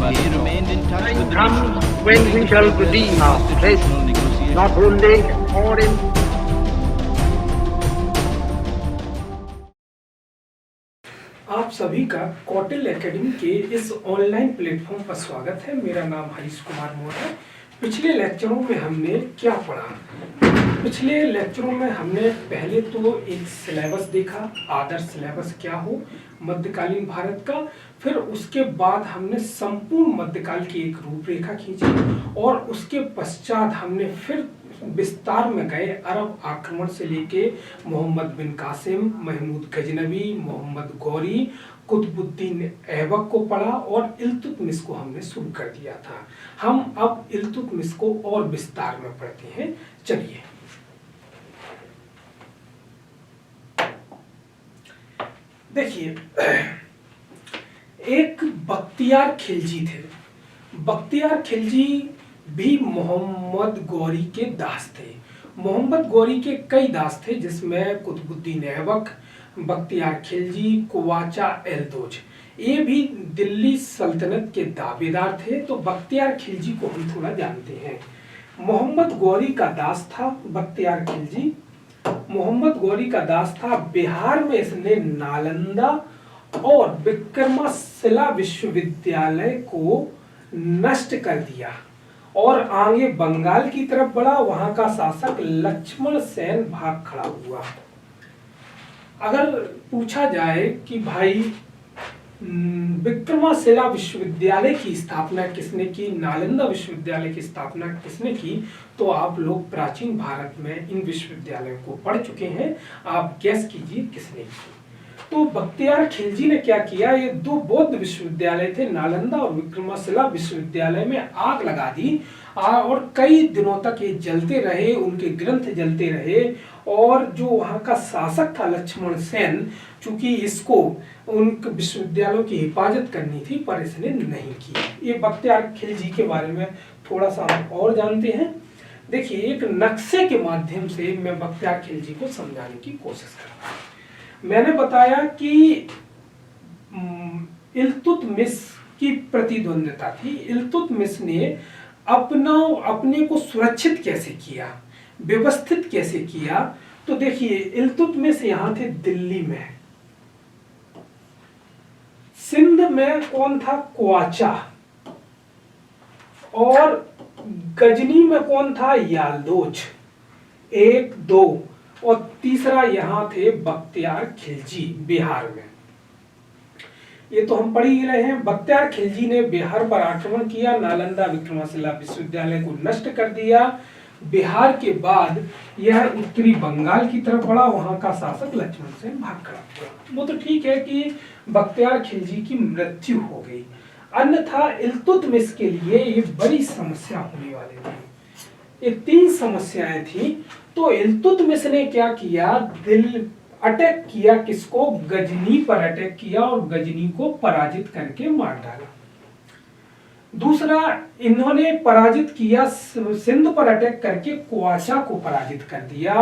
He remained in touch with the Come when we shall redeem our faith, not only for in आप सभी का Kautilya academy के इस online platform पर स्वागत है। मेरा नाम हरीश कुमार मोर है। पिछले लेक्चरों में हमने क्या पढ़ा? पिछले लेक्चरों में हमने पहले तो एक सिलेबस देखा, आदर्श सिलेबस क्या हो मध्यकालीन भारत का। फिर उसके बाद हमने संपूर्ण मध्यकाल की एक रूपरेखा खींची और उसके पश्चात हमने फिर विस्तार में गए अरब आक्रमण से लेके मोहम्मद बिन कासिम, महमूद गजनवी, मोहम्मद गौरी, कुतुबुद्दीन ऐबक को पढ़ा और इल्तुतमिश को हमने शुरू कर दिया था। हम अब इल्तुतमिश को और विस्तार में पढ़ते हैं। चलिए, देखिए, एक बख्तियार खिलजी थे। बख्तियार खिलजी भी मोहम्मद गौरी के दास थे। मोहम्मद गौरी के कई दास थे, जिसमें कुतुबुद्दीन ऐबक, बख्तियार खिलजी, कुवाचा एल्दोज, ये भी दिल्ली सल्तनत के दावेदार थे। तो बख्तियार खिलजी को हम थोड़ा जानते हैं। मोहम्मद गौरी का दास था बख्तियार खिलजी। मोहम्मद गौरी का दास था। बिहार में इसने नालंदा और विक्रमशिला विश्वविद्यालय को नष्ट कर दिया और आगे बंगाल की तरफ बढ़ा। वहां का शासक लक्ष्मण सेन भाग खड़ा हुआ। अगर पूछा जाए कि भाई विक्रमशिला विश्वविद्यालय की स्थापना किसने की, नालंदा विश्वविद्यालय की स्थापना किसने की, तो आप लोग प्राचीन भारत में इन विश्वविद्यालयों को पढ़ चुके हैं। आप गैस कीजिए किसने की। तो बख्तियार खिलजी ने क्या किया, ये दो बौद्ध विश्वविद्यालय थे, नालंदा और विक्रमशिला विश्वविद्यालय में आग लगा दी और कई दिनों तक ये जलते रहे, उनके ग्रंथ जलते रहे। और जो वहाँ का शासक था लक्ष्मण सेन, चूंकि इसको उन विश्वविद्यालयों की हिफाजत करनी थी, पर इसने नहीं की। ये बख्तियार खिलजी के बारे में थोड़ा सा हम और जानते हैं। देखिए, एक नक्शे के माध्यम से मैं बख्तियार खिलजी को समझाने की कोशिश करता हूँ। मैंने बताया कि इल्तुतमिश की प्रतिद्वंद्विता थी। इल्तुतमिश ने अपने को सुरक्षित कैसे किया, व्यवस्थित कैसे किया। तो देखिए, इल्तुतमिश यहाँ थे दिल्ली में। सिंध में कौन था, कुवाचा। और गजनी में कौन था, याल्दोज। 1, 2 और तीसरा यहां थे बख्तियार खिलजी बिहार में। ये तो हम पढ़ ही रहे हैं। बख्तियार खिलजी ने बिहार पर आक्रमण किया, नालंदा विक्रमशिला विश्वविद्यालय को नष्ट कर दिया। बिहार के बाद यह उत्तरी बंगाल की तरफ बढ़ा, वहां का शासक लक्ष्मण सेन भाग खड़ा हुआ। वो तो ठीक है कि बख्तियार खिलजी की मृत्यु हो गई, अन्यथा इल्तुतमिश के लिए ये बड़ी समस्या होने वाली थी। ये 3 समस्याएं थी। तो इल्तुतमिश ने क्या किया, अटैक किया किसको, गजनी पर अटैक किया और गजनी को पराजित करके मार डाला। दूसरा, इन्होंने पराजित किया सिंध पर अटैक करके कुवाचा को पराजित कर दिया,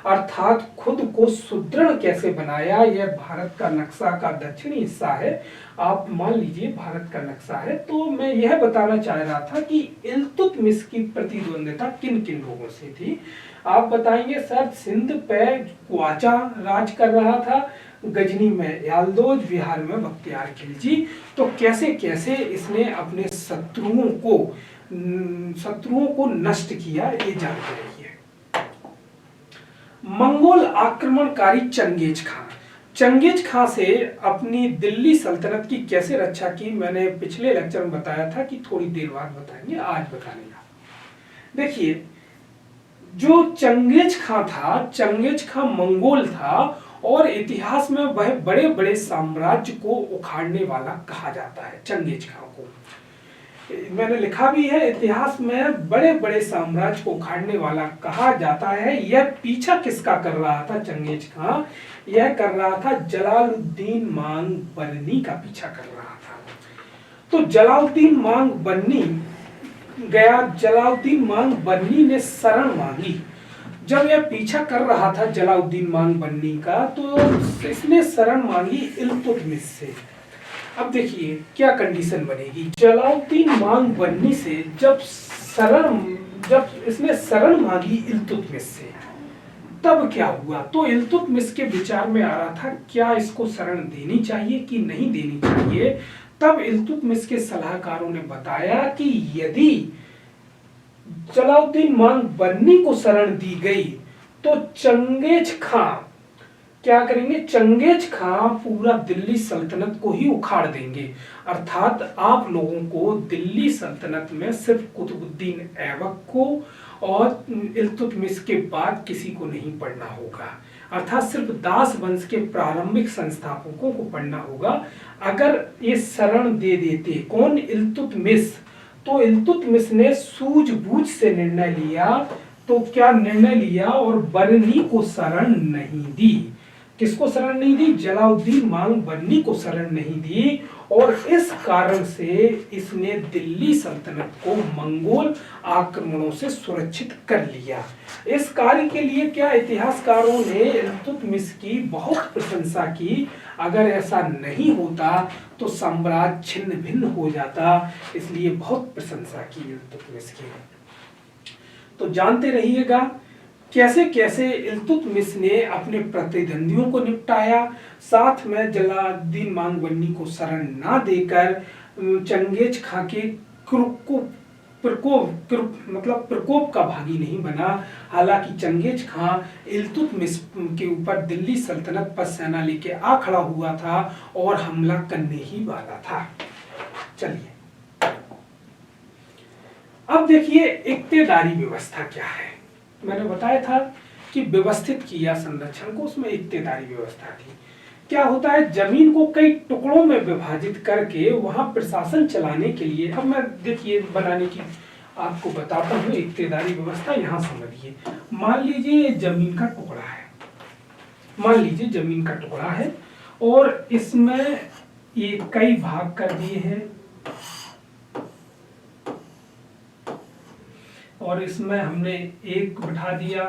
अर्थात खुद को सुदृढ़ कैसे बनाया। यह भारत का नक्शा का दक्षिणी हिस्सा है, आप मान लीजिए भारत का नक्शा है। तो मैं यह बताना चाह रहा था कि इल्तुतमिश की प्रतिद्वंद्विता किन किन लोगों से थी। आप बताएंगे सर, सिंध पे कुवाचा राज कर रहा था, गजनी में याल्दोज, बिहार में बख्तियार खिलजी। तो कैसे कैसे इसने अपने शत्रुओं को नष्ट किया, ये जानते रहिए। मंगोल आक्रमणकारी चंगेज खान। चंगेज खान से अपनी दिल्ली सल्तनत की कैसे रक्षा की, मैंने पिछले लेक्चर में बताया था कि थोड़ी देर बाद बताएंगे, आज बताने का। देखिए, जो चंगेज खान था, चंगेज खान मंगोल था और इतिहास में वह बड़े बड़े साम्राज्य को उखाड़ने वाला कहा जाता है। चंगेज खान को मैंने लिखा भी है, इतिहास में बड़े बड़े साम्राज्य को उखाड़ने वाला कहा जाता है। यह पीछा किसका कर रहा था जंगेज खान, यह कर रहा था जलालुद्दीन मांग बन्नी का पीछा कर रहा था। तो जलालुद्दीन मांग बन्नी गया, जलालुद्दीन मांग बन्नी ने शरण मांगी। जब यह पीछा कर रहा था जलालुद्दीन मांग बन्नी का, तो इसने शरण मांगी इल्तुतमिश से। अब देखिए क्या कंडीशन बनेगी। जलाउद्दीन मांग बनने से जब इसने शरण मांगी इल्तुतमिश से, तब क्या हुआ? तो इल्तुतमिश के विचार में आ रहा था क्या इसको शरण देनी चाहिए कि नहीं देनी चाहिए। तब इल्तुतमिश के सलाहकारों ने बताया कि यदि जलाउद्दीन मांग बन्नी को शरण दी गई तो चंगेज खां क्या करेंगे? चंगेज खां पूरा दिल्ली सल्तनत को ही उखाड़ देंगे। अर्थात आप लोगों को दिल्ली सल्तनत में सिर्फ कुतुबुद्दीन ऐबक को और इल्तुतमिश के बाद किसी को नहीं पढ़ना होगा। अर्थात सिर्फ दास वंश के प्रारंभिक संस्थापकों को पढ़ना होगा। अगर ये शरण दे देते कौन? इल्तुतमिश। तो इल्तुतमिश ने सूझबूझ से निर्णय लिया। तो क्या निर्णय लिया? और बरनी को शरण नहीं दी। किसको शरण नहीं दी? जलाउद्दीन मांग बन्नी को शरण नहीं दी। और इस कारण से इसने दिल्ली सल्तनत को मंगोल आक्रमणों से सुरक्षित कर लिया। इस कार्य के लिए क्या इतिहासकारों ने इल्तुतमिश की बहुत प्रशंसा की। अगर ऐसा नहीं होता तो साम्राज्य छिन्न भिन्न हो जाता, इसलिए बहुत प्रशंसा की इल्तुतमिश की। तो जानते रहिएगा कैसे कैसे इल्तुतमिश ने अपने प्रतिद्वंदियों को निपटाया, साथ में जलालुद्दीन मांग बन्नी को शरण ना देकर चंगेज खां के प्रकोप का भागी नहीं बना। हालांकि चंगेज खां इल्तुतमिश के ऊपर दिल्ली सल्तनत पर सेना लेके आ खड़ा हुआ था और हमला करने ही वाला था। चलिए अब देखिए इक्तेदारी व्यवस्था क्या है। मैंने बताया था कि व्यवस्थित किया संरक्षण को, उसमें इक्तेदारी व्यवस्था थी। क्या होता है? जमीन को कई टुकड़ों में विभाजित करके वहां प्रशासन चलाने के लिए, अब मैं देखिए बनाने की आपको बताता हूँ इक्तेदारी व्यवस्था। यहां समझिए, मान लीजिए जमीन का टुकड़ा है, मान लीजिए जमीन का टुकड़ा है और इसमें ये कई भाग कर दिए हैं और इसमें हमने एक बिठा दिया।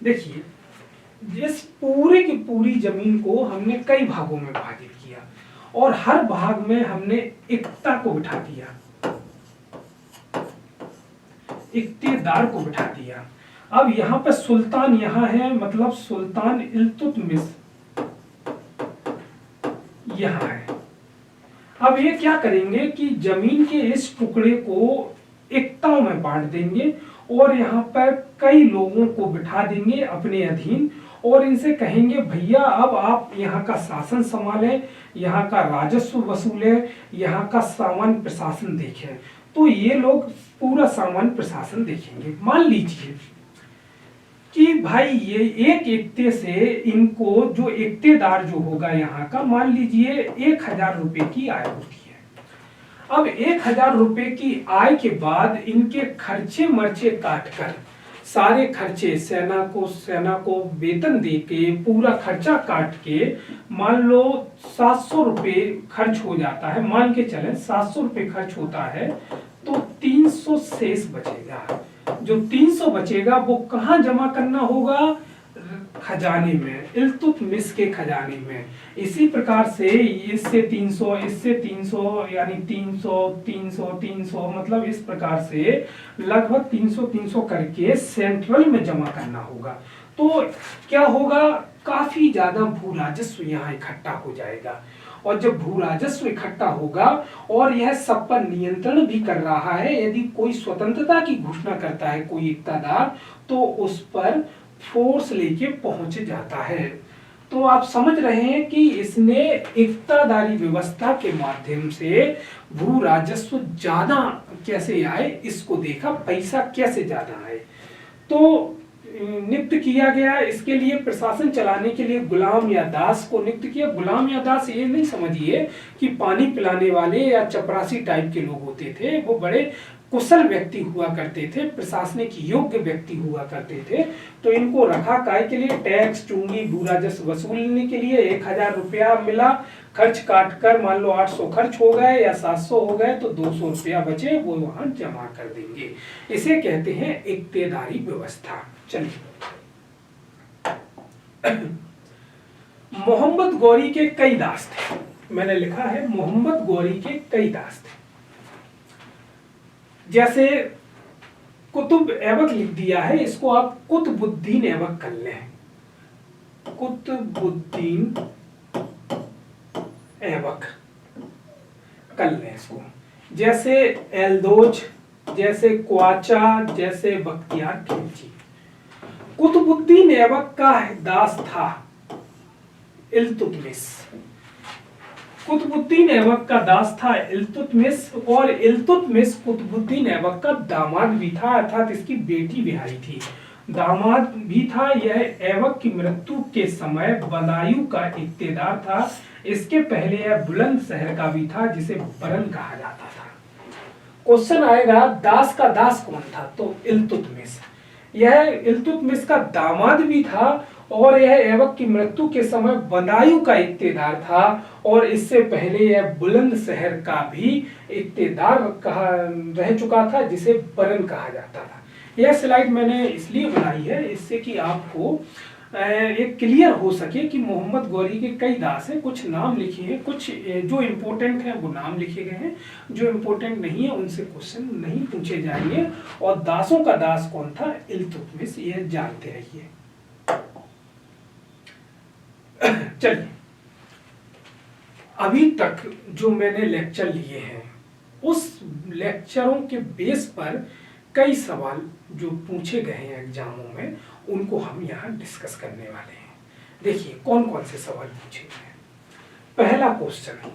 देखिए इस पूरे की पूरी जमीन को हमने कई भागों में विभाजित किया और हर भाग में हमने इक्ता को बिठा दिया, इक्तेदार को बिठा दिया। अब यहाँ पे सुल्तान यहाँ है, मतलब सुल्तान इल्तुतमिश यहाँ है। अब ये क्या करेंगे कि जमीन के इस टुकड़े को इक्ताओं में बांट देंगे और यहाँ पर कई लोगों को बिठा देंगे अपने अधीन और इनसे कहेंगे भैया अब आप यहाँ का शासन संभालें, यहाँ का राजस्व वसूलें, यहाँ का सामान्य प्रशासन देखें। तो ये लोग पूरा सामान्य प्रशासन देखेंगे। मान लीजिए कि भाई ये एक इक्ते से इनको जो इक्तेदार जो होगा यहाँ का, मान लीजिए 1000 रुपए की आय होती है। अब 1000 रुपए की आय के बाद इनके खर्चे मर्चे काटकर सारे खर्चे सेना को वेतन देके पूरा खर्चा काट के मान लो 700 रुपए खर्च हो जाता है। मान के चले 700 रुपए खर्च होता है तो 300 शेष बचेगा। जो 300 बचेगा वो कहाँ जमा करना होगा? खजाने में, इल्तुतमिश के खजाने में। इसी प्रकार से इससे 300 इससे 300 यानी 300 300 300 मतलब इस प्रकार से लगभग 300 करके सेंट्रल में जमा करना होगा। तो क्या होगा? काफी ज्यादा भू राजस्व यहाँ इकट्ठा हो जाएगा और जब भू राजस्व इकट्ठा होगा और यह सब पर नियंत्रण भी कर रहा है, यदि कोई स्वतंत्रता की घोषणा करता है कोई इक्तादार तो उस पर फोर्स लेके पहुंच जाता है। तो आप समझ रहे हैं कि इसने इक्तादारी व्यवस्था के माध्यम से भू राजस्व ज्यादा कैसे आए इसको देखा, पैसा कैसे ज्यादा आए। तो नियुक्त किया गया इसके लिए, प्रशासन चलाने के लिए गुलाम या दास को नियुक्त किया। गुलाम या दास ये नहीं समझिए कि पानी पिलाने वाले या चपरासी टाइप के लोग होते थे, वो बड़े कुशल व्यक्ति हुआ करते थे, प्रशासनिक योग्य व्यक्ति हुआ करते थे। तो इनको रखा काय के लिए? टैक्स चुंगी भू राजस्व वसूलने के लिए। 1000 रुपया मिला, खर्च काट कर मान लो 800 खर्च हो गए या 700 हो गए तो 200 रुपया बचे, वो वहां जमा कर देंगे। इसे कहते हैं इक्तेदारी व्यवस्था। चलिए मोहम्मद गौरी के कई दास थे। मैंने लिखा है मोहम्मद गौरी के कई दास थे। जैसे कुतुब ऐबक लिख दिया है, इसको आप कुतुबुद्दीन ऐबक कर लें, कुतुबुद्दीन ऐबक कर लें इसको। जैसे एल्दोज, जैसे क्वाचा, जैसे बख्तियार खिलजी। कुतुबुद्दीन ऐबक का दास था इल्तुतमिश। कुतुबुद्दीन ऐबक का दास था इल्तुतमिश, और इल्तुतमिश कुतुबुद्दीन ऐबक का दामाद भी था, अर्थात इसकी बेटी बिहारी थी, दामाद भी था। यह ऐबक की मृत्यु के समय बदायूं का इक्तेदार था। इसके पहले यह बुलंदशहर का भी था, जिसे बरन कहा जाता था। क्वेश्चन आएगा दास का दास कौन था, तो इल्तुतमिश। यह इल्तुतमिश का दामाद भी था, और यह ऐबक की मृत्यु के समय बदायूं का इक्तेदार था, और इससे पहले यह बुलंदशहर का भी इक्तेदार रह चुका था, जिसे बरन कहा जाता था। यह स्लाइड मैंने इसलिए बनाई है, इससे कि आपको एक क्लियर हो सके कि मोहम्मद गौरी के कई दास हैं। कुछ नाम लिखे हैं, कुछ जो इम्पोर्टेंट हैं वो नाम लिखे गए हैं, जो इम्पोर्टेंट नहीं है उनसे क्वेश्चन नहीं पूछे जाएंगे। और दासों का दास कौन था, इल्तुतमिश, ये जानते रहिए। चलिए, अभी तक जो मैंने लेक्चर लिए हैं, उस लेक्चरों के बेस पर कई सवाल जो पूछे गए हैं एग्जामों में, उनको हम यहाँ डिस्कस करने वाले हैं। देखिए कौन कौन से सवाल पूछे गए हैं। पहला क्वेश्चन,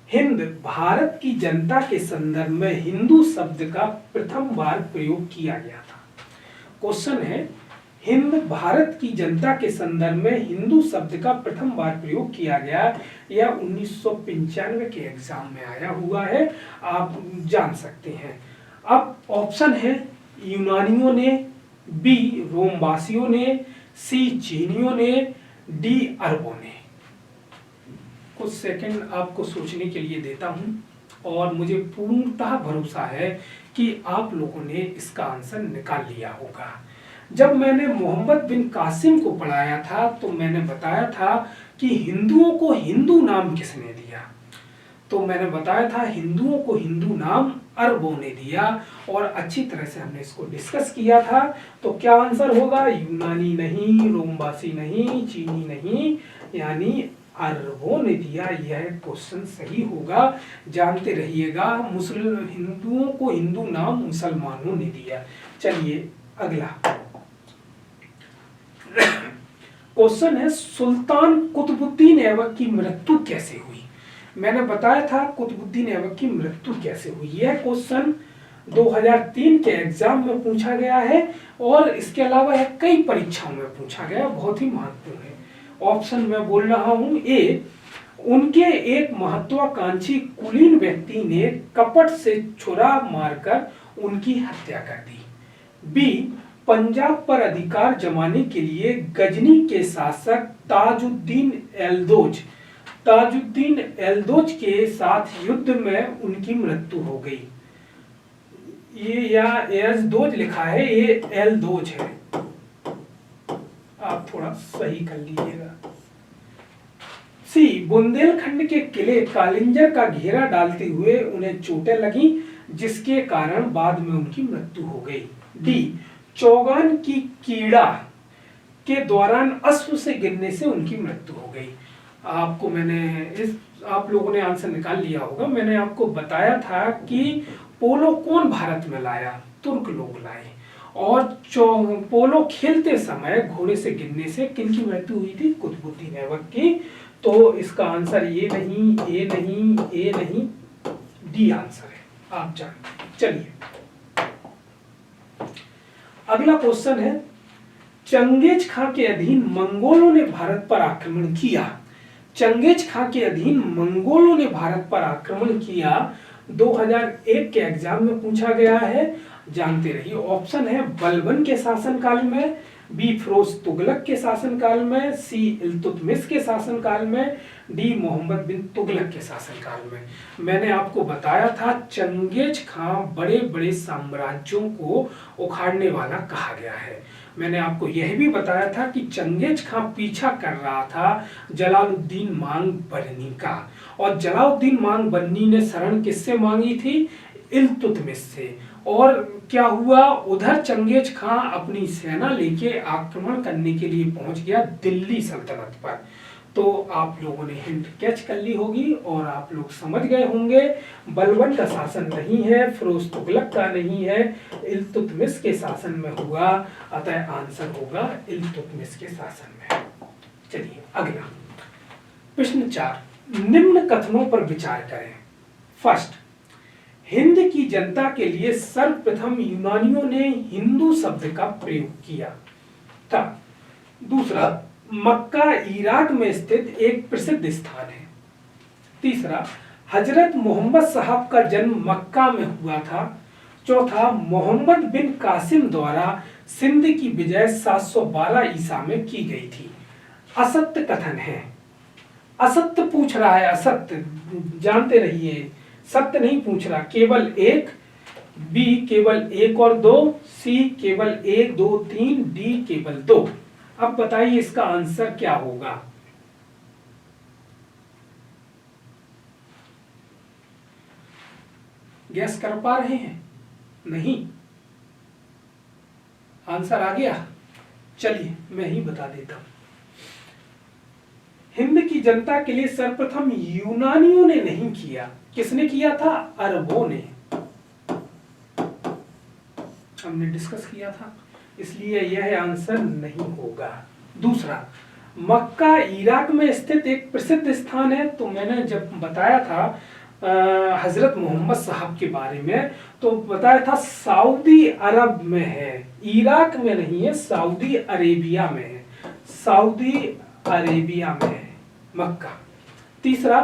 हिंद भारत की जनता के संदर्भ में हिंदू शब्द का प्रथम बार प्रयोग किया गया था। क्वेश्चन है, हिंद भारत की जनता के संदर्भ में हिंदू शब्द का प्रथम बार प्रयोग किया गया। यह 1995 के एग्जाम में आया हुआ है, आप जान सकते हैं। अब ऑप्शन है यूनानियों ने, बी रोमवासियों ने, सी चीनियों ने, डी अरबों ने। कुछ सेकंड आपको सोचने के लिए देता हूं, और मुझे पूर्णतः भरोसा है कि आप लोगों ने इसका आंसर निकाल लिया होगा। जब मैंने मोहम्मद बिन कासिम को पढ़ाया था, तो मैंने बताया था कि हिंदुओं को हिंदू नाम किसने दिया, तो मैंने बताया था हिंदुओं को हिंदू नाम अरबों ने दिया, और अच्छी तरह से हमने इसको डिस्कस किया था। तो क्या आंसर होगा, यूनानी नहीं, रोमवासी नहीं, चीनी नहीं, यानी अरबों ने दिया। यह क्वेश्चन सही होगा, जानते रहिएगा। मुस्लिम हिंदुओं को हिंदू नाम मुसलमानों ने दिया। चलिए अगला क्वेश्चन है, सुल्तान कुतुबुद्दीन ऐबक की मृत्यु कैसे हुई। मैंने बताया था कुतुबुद्दीन ऐबक की मृत्यु कैसे हुई। यह क्वेश्चन 2003 के एग्जाम में पूछा गया है, और इसके अलावा यह कई परीक्षाओं में पूछा गया, बहुत ही महत्वपूर्ण है। ऑप्शन में बोल रहा हूं, ए उनके एक महत्वाकांक्षी कुलीन व्यक्ति ने कपट से छुरा मारकर उनकी हत्या कर दी। बी पंजाब पर अधिकार जमाने के लिए गजनी के शासक ताजुद्दीन एल्दोज के साथ युद्ध में उनकी मृत्यु हो गई। ये या एल्दोज लिखा है, ये एल्दोज है, आप थोड़ा सही कर लीजिएगा। सी बुंदेलखंड के किले कालिंजर का घेरा डालते हुए उन्हें चोटें लगी, जिसके कारण बाद में उनकी मृत्यु हो गई। डी चौगान की कीड़ा के दौरान अश्व से गिरने से उनकी मृत्यु हो गई। आपको मैंने आप लोगों ने आंसर निकाल लिया होगा। मैंने आपको बताया था कि पोलो कौन भारत में लाया, तुर्क लोग लाए, और पोलो खेलते समय घोड़े से गिरने से किनकी मृत्यु हुई थी, कुतुबुद्दीन ऐबक की। तो इसका आंसर ये नहीं, ए नहीं, ए नहीं, डी आंसर है, आप जानते। चलिए अगला क्वेश्चन है, चंगेज खां के अधीन मंगोलों ने भारत पर आक्रमण किया। चंगेज खां के अधीन मंगोलों ने भारत पर आक्रमण किया, 2001 के एग्जाम में पूछा गया है, जानते रहिए। ऑप्शन है बलबन के शासनकाल में, बी फिरोज तुगलक के शासनकाल में, सी इल्तुतमिश के शासनकाल में, डी मोहम्मद बिन तुगलक के शासनकाल में। मैंने आपको बताया था चंगेज खां बड़े बड़े साम्राज्यों को उखाड़ने वाला कहा गया है। मैंने आपको यह भी बताया था कि चंगेज खां पीछा कर रहा था जलालुद्दीन मांग बरनी का, और जलालुद्दीन मांग बरनी ने शरण किससे मांगी थी? इल्तुतमिश से। और क्या हुआ, उधर चंगेज खां अपनी सेना लेके आक्रमण करने के लिए पहुंच गया दिल्ली सल्तनत पर। तो आप लोगों ने हिंट कैच कर ली होगी और आप लोग समझ गए होंगे बलबन का शासन नहीं है, फिरोज तुगलक का नहीं है, इल्तुतमिश के शासन में हुआ, अतः आंसर होगा इल्तुतमिश के शासन में। चलिए अगला प्रश्न 4, निम्न कथनों पर विचार करें। फर्स्ट, हिंद की जनता के लिए सर्वप्रथम यूनानियों ने हिंदू शब्द का प्रयोग किया था। दूसरा, मक्का इराक में स्थित एक प्रसिद्ध स्थान है। तीसरा, हजरत मोहम्मद साहब का जन्म मक्का में हुआ था। चौथा, मोहम्मद बिन कासिम द्वारा सिंध की विजय 712 ईसा में की गई थी। असत्य कथन है, असत्य पूछ रहा है, असत्य जानते रहिए, सत्य नहीं पूछ रहा। केवल एक, बी केवल 1 और 2, सी केवल 1 2 3, डी केवल 2। अब बताइए इसका आंसर क्या होगा? गैस कर पा रहे हैं? नहीं, आंसर आ गया। चलिए मैं ही बता देता हूं। हिंद की जनता के लिए सर्वप्रथम यूनानियों ने नहीं किया, किसने किया था? अरबों ने। हमने डिस्कस किया था, इसलिए यह आंसर नहीं होगा। दूसरा, मक्का इराक में स्थित एक प्रसिद्ध स्थान है, तो मैंने जब बताया था हजरत मोहम्मद साहब के बारे में, तो बताया था सऊदी अरब में है, इराक में नहीं है, सऊदी अरेबिया में है, सऊदी अरेबिया में है मक्का। तीसरा,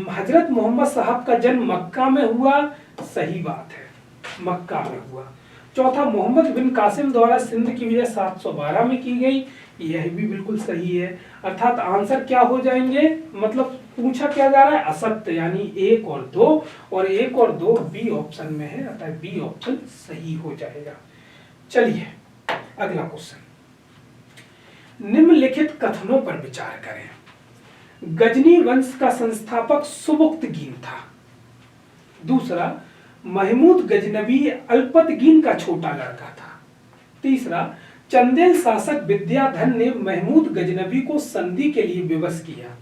हजरत मोहम्मद साहब का जन्म मक्का में हुआ, सही बात है, मक्का में हुआ। चौथा, मोहम्मद बिन कासिम द्वारा सिंध की विजय 712 में की गई, यह भी बिल्कुल सही है। अर्थात आंसर क्या हो जाएंगे, मतलब पूछा क्या जा रहा है? असत्य, यानी 1 और 2, और 1 और 2 बी ऑप्शन में है, अतः बी ऑप्शन सही हो जाएगा। चलिए अगला क्वेश्चन, निम्नलिखित कथनों पर विचार करें। गजनी वंश का संस्थापक सुबुक्तगीन था। दूसरा, महमूद गजनबी अल्पतगीन का छोटा लड़का था। तीसरा, चंदेल शासक विद्याधर ने महमूद गजनबी को संधि के लिए विवश किया।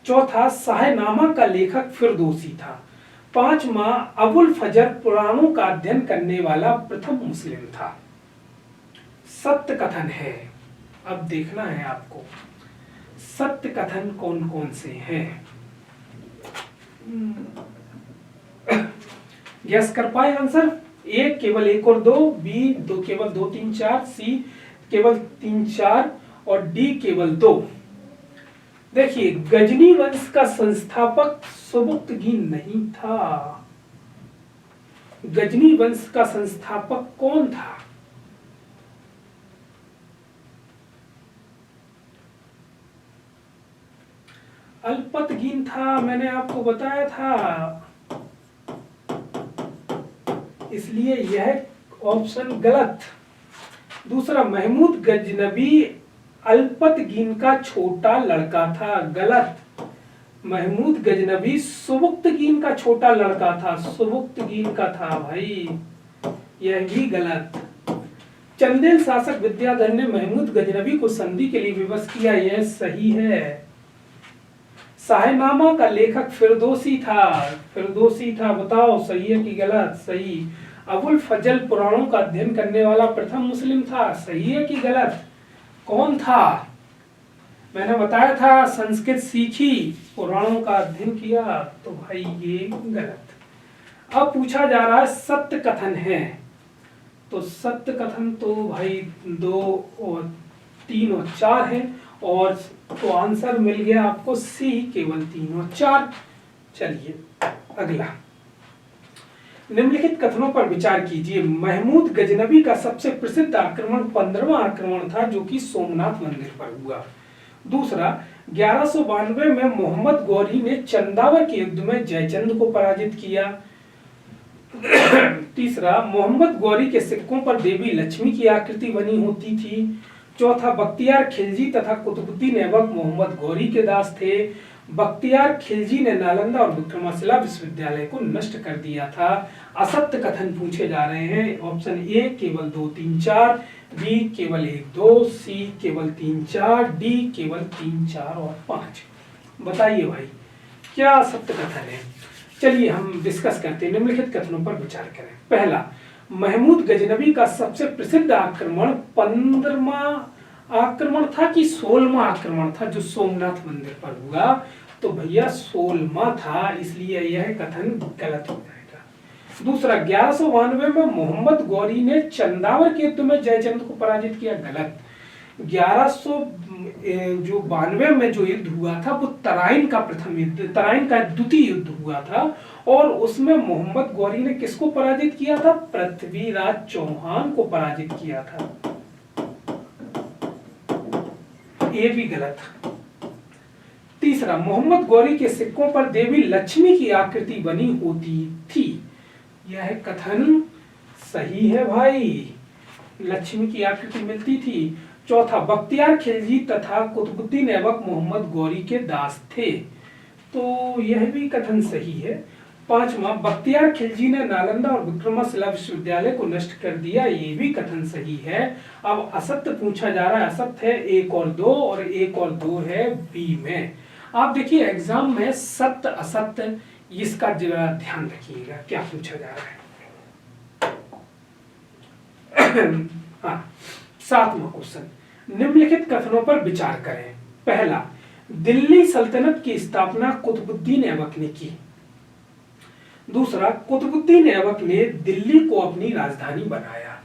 चौथा, शाहनामा का लेखक फिरदौसी था। पांचवा, अबुल फजर पुराणों का अध्ययन करने वाला प्रथम मुस्लिम था। सत्य कथन है, अब देखना है आपको सत्य कथन कौन कौन से हैं। गैस कर पाए आंसर? ए केवल 1 और 2, बी दो केवल 2 3 4, सी केवल 3 4 और डी केवल 2। देखिए, गजनी वंश का संस्थापक सुबुक्तगीन नहीं था। गजनी वंश का संस्थापक कौन था? अल्पतगीन था, मैंने आपको बताया था, इसलिए यह ऑप्शन गलत। दूसरा, महमूद गजनबी अल्पतगीन का छोटा लड़का था, गलत। महमूद गजनबी सुबुक्तगीन का छोटा लड़का था, सुबुक्तगीन का था भाई, यह भी गलत। चंदेल शासक विद्याधर ने महमूद गजनबी को संधि के लिए विवश किया, यह सही है। शाहनामा का लेखक फिरदौसी था, फिरदौसी था, बताओ सही है कि गलत? सही। अबुल फजल पुराणों का अध्ययन करने वाला प्रथम मुस्लिम था, सही है कि गलत? कौन था? मैंने बताया था संस्कृत सीखी, पुराणों का अध्ययन किया, तो भाई ये गलत। अब पूछा जा रहा है सत्य कथन है, तो सत्य कथन तो भाई 2 और 3 और 4 है, और तो आंसर मिल गया आपको सी केवल 3 और 4। चलिए अगला, निम्नलिखित कथनों पर विचार कीजिए। महमूद गजनबी का सबसे प्रसिद्ध आक्रमण 15वां आक्रमण था, जो कि सोमनाथ मंदिर पर हुआ। दूसरा, 1192 में मोहम्मद गौरी ने चंदावर के युद्ध में जयचंद को पराजित किया। तीसरा, मोहम्मद गौरी के सिक्कों पर देवी लक्ष्मी की आकृति बनी होती थी। चौथा, बख्तियार खिलजी तथा कुतुबुद्दीन ऐबक मोहम्मद गौरी के दास थे। बख्तियार खिलजी ने नालंदा और विक्रमशिला विश्वविद्यालय को नष्ट कर दिया था। असत्य कथन पूछे जा रहे हैं। ऑप्शन ए केवल 2, 3, 4, बी केवल 1, 2, सी केवल 3, 4, डी केवल 3, 4 और 5। बताइए भाई क्या असत्य कथन है। चलिए हम डिस्कस करते हैं, निम्नलिखित कथनों पर विचार करें। पहला, महमूद गजनबी का सबसे प्रसिद्ध आक्रमण 15वां आक्रमण था कि 16वां आक्रमण था जो सोमनाथ मंदिर पर हुआ? तो भैया 16वां था, इसलिए यह कथन गलत हो जाएगा। दूसरा, 1192 में मोहम्मद गौरी ने चंदावर के युद्ध में जयचंद को पराजित किया? गलत। 1192 में जो युद्ध हुआ था वो तराइन का प्रथम युद्ध, तराइन का द्वितीय युद्ध हुआ था और उसमें मोहम्मद गौरी ने किसको पराजित किया था? पृथ्वीराज चौहान को पराजित किया था। ये भी गलत। तीसरा, मोहम्मद गौरी के सिक्कों पर देवी लक्ष्मी की आकृति बनी होती थी। यह कथन सही है भाई, लक्ष्मी की आकृति मिलती थी। चौथा, बख्तियार खिलजी तथा कुतुबुद्दीन ऐबक मोहम्मद गौरी के दास थे, तो यह भी कथन सही है। पांचवा, बख्तियार खिलजी ने नालंदा और विक्रमशिला विश्वविद्यालय को नष्ट कर दिया, ये भी कथन सही है। अब असत्य पूछा जा रहा है, असत्य है 1 और 2 और 1 और 2 है बी में। आप देखिए एग्जाम में सत्य असत्य इसका जरा ध्यान रखिएगा क्या पूछा जा रहा है। हाँ, 7वां क्वेश्चन, निम्नलिखित कथनों पर विचार करें। पहला, दिल्ली सल्तनत की स्थापना कुतुबुद्दीन ऐबक ने की। दूसरा, कुतुबुद्दीन ऐबक ने दिल्ली को अपनी राजधानी बनाया।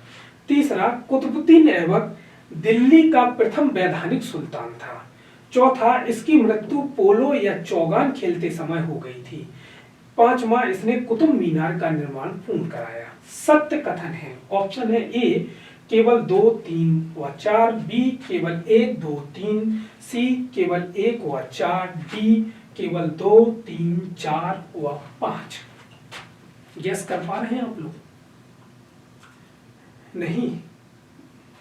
तीसरा, कुतुबुद्दीन ऐबक दिल्ली का प्रथम वैधानिक सुल्तान था। चौथा, इसकी मृत्यु पोलो या चौगान खेलते समय हो गई थी। पांचवा, इसने कुतुब मीनार का निर्माण पूर्ण कराया। सत्य कथन है, ऑप्शन है ए केवल 2, 3 व 4, बी केवल 1, 2, 3, सी केवल 1 व 4, डी केवल 2, 3, 4 व 5। गेस कर पा रहे हैं आप लोग? नहीं,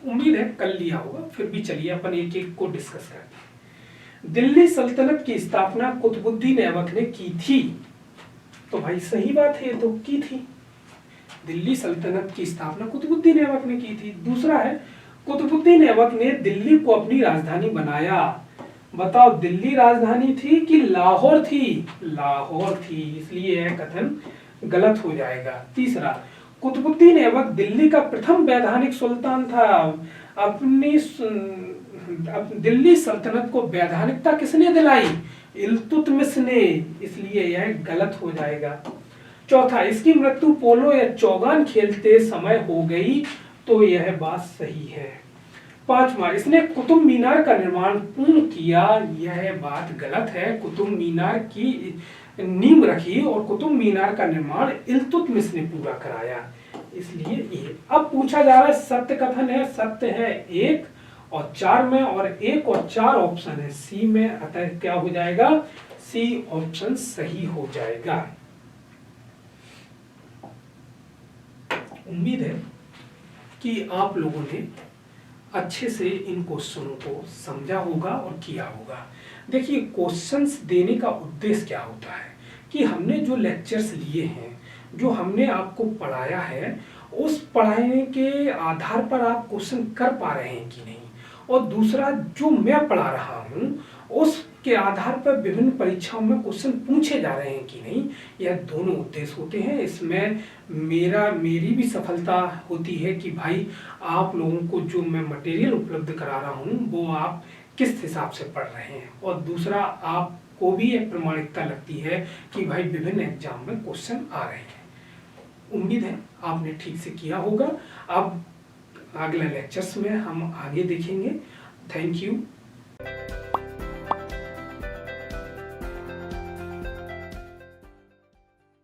उम्मीद है कर लिया होगा, फिर भी चलिए अपन एक एक को डिस्कस करते हैं। दिल्ली सल्तनत की स्थापना कुतुबुद्दीन ऐबक ने की थी, तो भाई सही बात है, तो की थी। दिल्ली सल्तनत की स्थापना कुतुबुद्दीन ऐबक ने की थी। दूसरा है, कुतुबुद्दीन ऐबक ने दिल्ली को अपनी राजधानी बनाया। बताओ दिल्ली राजधानी थी कि लाहौर थी? लाहौर थी, इसलिए यह कथन गलत हो जाएगा। तीसरा, कुतुबुद्दीन ऐबक दिल्ली का प्रथम वैधानिक सुल्तान था। अपनी दिल्ली सल्तनत को वैधानिकता किसने दिलाई? इल्तुतमिश ने, इसलिए यह गलत हो जाएगा। चौथा, इसकी मृत्यु पोलो या चौगान खेलते समय हो गई, तो यह बात सही है। पांचवा, इसने कुतुब मीनार का निर्माण पूर्ण किया, यह बात गलत है। कुतुब मीनार की नींव रखी और कुतुब मीनार का निर्माण इल्तुतमिश ने पूरा कराया, इसलिए ये। अब पूछा जा रहा है सत्य कथन है, सत्य है 1 और 4 में और 1 और 4 ऑप्शन है सी में, अतः क्या हो जाएगा? सी ऑप्शन सही हो जाएगा। उम्मीद है कि आप लोगों ने अच्छे से इन क्वेश्चनों को समझा होगा और किया होगा। देखिए क्वेश्चंस देने का उद्देश्य क्या होता है कि हमने जो लेक्चर्स लिए हैं, जो हमने आपको पढ़ाया है, उस पढ़ाने के आधार पर आप क्वेश्चन कर पा रहे हैं कि नहीं, और दूसरा जो मैं पढ़ा रहा हूँ उसके आधार पर विभिन्न परीक्षाओं में क्वेश्चन पूछे जा रहे हैं कि नहीं, यह दोनों उद्देश्य होते हैं। इसमें मेरी भी सफलता होती है कि भाई आप लोगों को जो मैं मटेरियल उपलब्ध करा रहा हूँ वो आप किस हिसाब से पढ़ रहे हैं, और दूसरा आपको भी एक प्रामाणिकता लगती है कि भाई विभिन्न एग्जाम में क्वेश्चन आ रहे हैं। उम्मीद है आपने ठीक से किया होगा। अब अगले लेक्चर्स में हम आगे देखेंगे। Thank you.